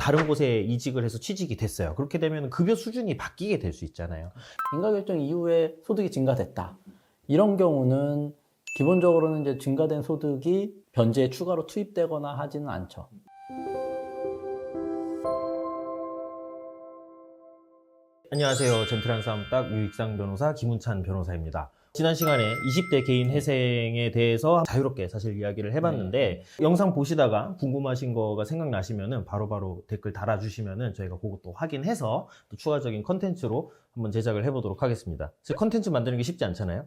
다른 곳에 이직을 해서 취직이 됐어요. 그렇게 되면 급여 수준이 바뀌게 될 수 있잖아요. 인가결정 이후에 소득이 증가됐다. 이런 경우는 기본적으로는 이제 증가된 소득이 변제에 추가로 투입되거나 하지는 않죠. 안녕하세요. 젠틀한 싸움딱 유익상 변호사 김훈찬 변호사입니다. 지난 시간에 20대 개인 회생에 대해서 자유롭게 사실 이야기를 해봤는데 영상 보시다가 궁금하신 거가 생각나시면은 바로바로 댓글 달아주시면은 저희가 그것도 확인해서 또 추가적인 컨텐츠로 한번 제작을 해보도록 하겠습니다. 컨텐츠 만드는 게 쉽지 않잖아요.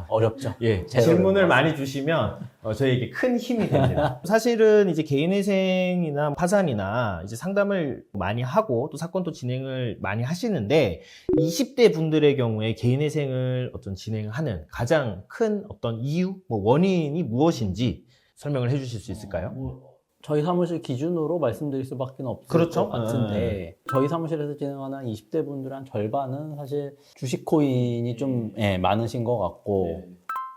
어렵죠. 예, 제가 질문을 많이 주시면 저희에게 큰 힘이 됩니다. 사실은 이제 개인회생이나 파산이나 이제 상담을 많이 하고 또 사건도 진행을 많이 하시는데 20대 분들의 경우에 개인회생을 어떤 진행하는 가장 큰 어떤 이유, 뭐 원인이 무엇인지 설명을 해주실 수 있을까요? 저희 사무실 기준으로 말씀드릴 수밖에 없을 그렇죠. 것 같은데 저희 사무실에서 진행하는 20대 분들 한 절반은 사실 주식 코인이 좀 많으신 것 같고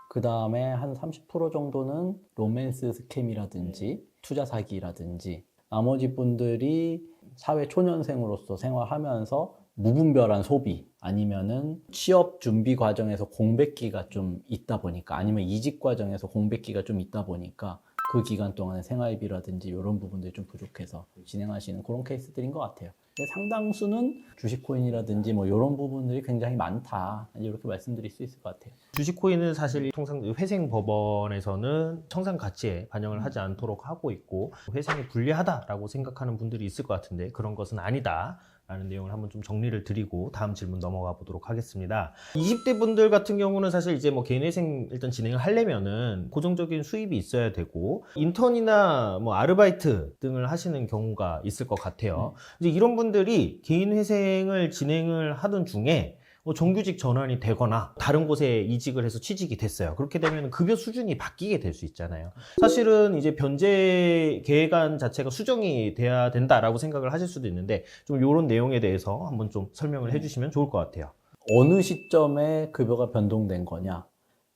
그 다음에 한 30% 정도는 로맨스 스캠이라든지 투자 사기라든지 나머지 분들이 사회 초년생으로서 생활하면서 무분별한 소비 아니면은 취업 준비 과정에서 공백기가 좀 있다 보니까 아니면 이직 과정에서 공백기가 좀 있다 보니까 그 기간 동안에 생활비라든지 이런 부분들이 좀 부족해서 진행하시는 그런 케이스들인 것 같아요. 근데 상당수는 주식코인이라든지 뭐 이런 부분들이 굉장히 많다 이렇게 말씀드릴 수 있을 것 같아요. 주식코인은 사실 통상 회생법원에서는 청산 가치에 반영을 하지 않도록 하고 있고 회생이 불리하다라고 생각하는 분들이 있을 것 같은데 그런 것은 아니다 라는 내용을 한번 좀 정리를 드리고 다음 질문 넘어가 보도록 하겠습니다. 20대 분들 같은 경우는 사실 이제 뭐 개인회생 일단 진행을 하려면은 고정적인 수입이 있어야 되고 인턴이나 뭐 아르바이트 등을 하시는 경우가 있을 것 같아요. 이제 이런 분들이 개인회생을 진행을 하던 중에 정규직 전환이 되거나 다른 곳에 이직을 해서 취직이 됐어요. 그렇게 되면 급여 수준이 바뀌게 될 수 있잖아요. 사실은 이제 변제 계획안 자체가 수정이 돼야 된다라고 생각을 하실 수도 있는데 좀 이런 내용에 대해서 한번 좀 설명을 해주시면 좋을 것 같아요. 어느 시점에 급여가 변동된 거냐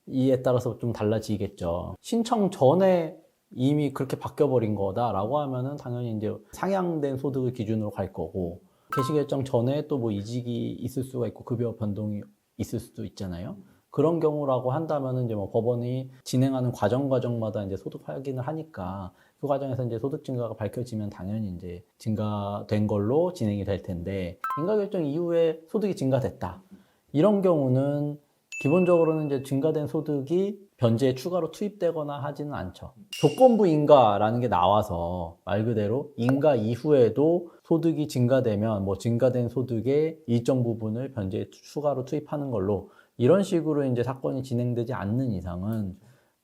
이에 따라서 좀 달라지겠죠. 신청 전에 이미 그렇게 바뀌어버린 거다라고 하면은 당연히 이제 상향된 소득을 기준으로 갈 거고 개시 결정 전에 또 뭐 이직이 있을 수가 있고 급여 변동이 있을 수도 있잖아요. 그런 경우라고 한다면은 이제 뭐 법원이 진행하는 과정마다 이제 소득 확인을 하니까 그 과정에서 이제 소득 증가가 밝혀지면 당연히 이제 증가된 걸로 진행이 될 텐데 인가 결정 이후에 소득이 증가됐다. 이런 경우는 기본적으로는 이제 증가된 소득이 변제에 추가로 투입되거나 하지는 않죠. 조건부 인가라는 게 나와서 말 그대로 인가 이후에도 소득이 증가되면 뭐 증가된 소득의 일정 부분을 변제에 추가로 투입하는 걸로 이런 식으로 이제 사건이 진행되지 않는 이상은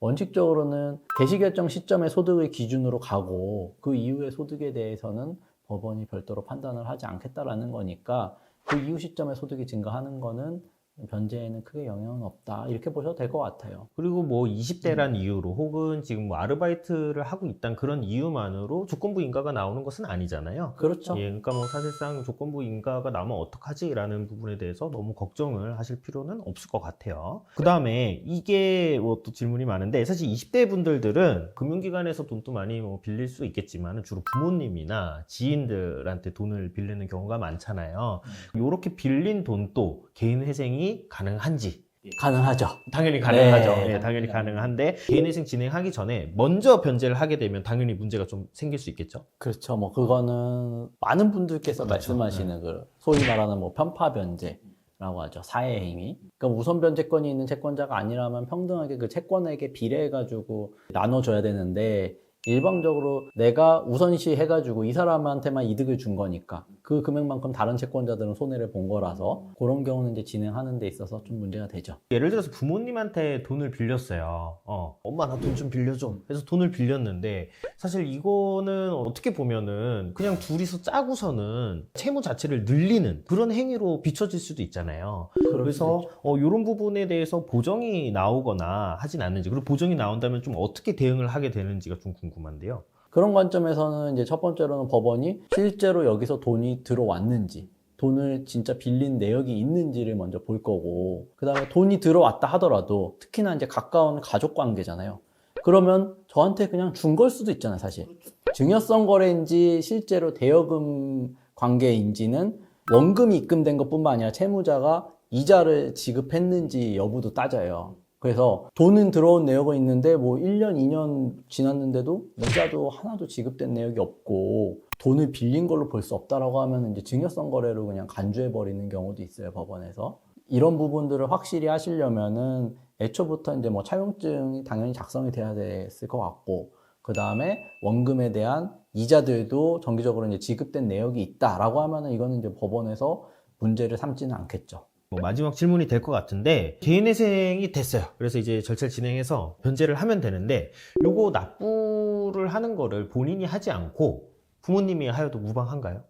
원칙적으로는 개시 결정 시점의 소득을 기준으로 가고 그 이후의 소득에 대해서는 법원이 별도로 판단을 하지 않겠다라는 거니까 그 이후 시점에 소득이 증가하는 거는 변제에는 크게 영향은 없다 이렇게 보셔도 될 것 같아요. 그리고 뭐 20대란 이유로 혹은 지금 뭐 아르바이트를 하고 있다는 그런 이유만으로 조건부 인가가 나오는 것은 아니잖아요. 그렇죠. 예, 그러니까 뭐 사실상 조건부 인가가 나오면 어떡하지라는 부분에 대해서 너무 걱정을 하실 필요는 없을 것 같아요. 그 다음에 이게 뭐 또 질문이 많은데 사실 20대 분들은 금융기관에서 돈도 많이 뭐 빌릴 수 있겠지만 주로 부모님이나 지인들한테 돈을 빌리는 경우가 많잖아요. 이렇게 빌린 돈도 개인회생이 가능한지? 가능하죠. 당연히 가능하죠. 네, 예, 당연히 가능한데 개인회생 진행하기 전에 먼저 변제를 하게 되면 당연히 문제가 좀 생길 수 있겠죠. 그렇죠. 뭐 그거는 많은 분들께서 그렇죠. 말씀하시는 그 소위 말하는 뭐 편파 변제라고 하죠. 사회 행위. 그러니까 우선 변제권이 있는 채권자가 아니라면 평등하게 그 채권에게 비례해가지고 나눠줘야 되는데 일방적으로 내가 우선시 해가지고 이 사람한테만 이득을 준 거니까 그 금액만큼 다른 채권자들은 손해를 본 거라서 그런 경우는 이제 진행하는 데 있어서 좀 문제가 되죠. 예를 들어서 부모님한테 돈을 빌렸어요. 엄마 나 돈 좀 빌려줘. 그래서 돈을 빌렸는데 사실 이거는 어떻게 보면은 그냥 둘이서 짜고서는 채무 자체를 늘리는 그런 행위로 비춰질 수도 있잖아요. 그래서 이런 부분에 대해서 보정이 나오거나 하진 않는지 그리고 보정이 나온다면 좀 어떻게 대응을 하게 되는지가 좀 궁금한데요. 그런 관점에서는 이제 첫 번째로는 법원이 실제로 여기서 돈이 들어왔는지 돈을 진짜 빌린 내역이 있는지를 먼저 볼 거고 그 다음에 돈이 들어왔다 하더라도 특히나 이제 가까운 가족 관계잖아요. 그러면 저한테 그냥 준 걸 수도 있잖아요, 사실. 증여성 거래인지 실제로 대여금 관계인지는 원금이 입금된 것뿐만 아니라 채무자가 이자를 지급했는지 여부도 따져요. 그래서 돈은 들어온 내역은 있는데 뭐 1년, 2년 지났는데도 이자도 하나도 지급된 내역이 없고 돈을 빌린 걸로 볼 수 없다라고 하면 이제 증여성 거래로 그냥 간주해버리는 경우도 있어요, 법원에서. 이런 부분들을 확실히 하시려면은 애초부터 이제 뭐 차용증이 당연히 작성이 돼야 됐을 것 같고, 그 다음에 원금에 대한 이자들도 정기적으로 이제 지급된 내역이 있다라고 하면은 이거는 이제 법원에서 문제를 삼지는 않겠죠. 뭐 마지막 질문이 될 것 같은데 개인회생이 됐어요. 그래서 이제 절차를 진행해서 변제를 하면 되는데 요거 납부를 하는 거를 본인이 하지 않고 부모님이 하여도 무방한가요?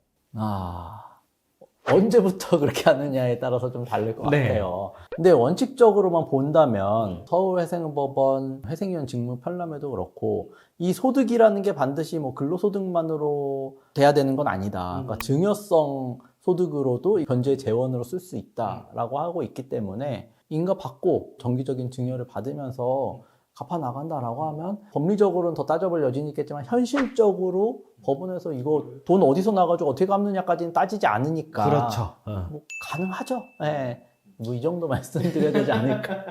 언제부터 그렇게 하느냐에 따라서 좀 다를 것 네. 같아요. 근데 원칙적으로만 본다면 서울회생법원 회생위원 직무 편람에도 그렇고 이 소득이라는 게 반드시 뭐 근로소득만으로 돼야 되는 건 아니다. 그러니까 증여성 소득으로도 변제 재원으로 쓸 수 있다라고 하고 있기 때문에 인가 받고 정기적인 증여를 받으면서 갚아 나간다라고 하면 법리적으로는 더 따져볼 여지는 있겠지만 현실적으로 법원에서 이거 돈 어디서 나가지고 어떻게 갚느냐까지는 따지지 않으니까 그렇죠. 뭐 가능하죠. 네. 뭐 이 정도 말씀드려야 되지 않을까.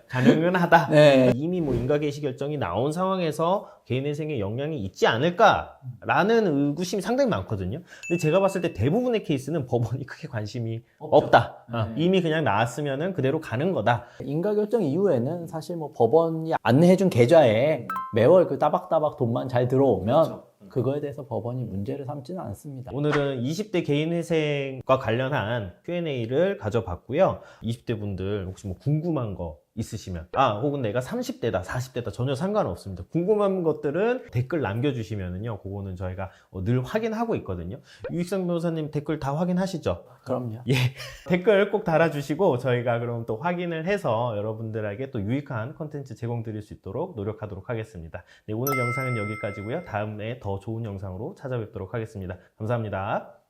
가능은 하다. 네. 이미 뭐 인가개시 결정이 나온 상황에서 개인회생에 영향이 있지 않을까라는 의구심이 상당히 많거든요. 근데 제가 봤을 때 대부분의 케이스는 법원이 크게 관심이 없다. 이미 그냥 나왔으면은 그대로 가는 거다. 인가 결정 이후에는 사실 뭐 법원이 안내해준 계좌에 매월 그 따박따박 돈만 잘 들어오면 그거에 대해서 법원이 문제를 삼지는 않습니다. 오늘은 20대 개인회생과 관련한 Q&A를 가져봤고요. 20대 분들 혹시 뭐 궁금한 거 있으시면 혹은 내가 30대다 40대다 전혀 상관없습니다. 궁금한 것들은 댓글 남겨주시면은요, 그거는 저희가 늘 확인하고 있거든요. 유익상 변호사님 댓글 다 확인하시죠? 그럼요. 예, 댓글 꼭 달아주시고 저희가 그럼 또 확인을 해서 여러분들에게 또 유익한 콘텐츠 제공드릴 수 있도록 노력하도록 하겠습니다. 네, 오늘 영상은 여기까지고요. 다음에 더 좋은 영상으로 찾아뵙도록 하겠습니다. 감사합니다.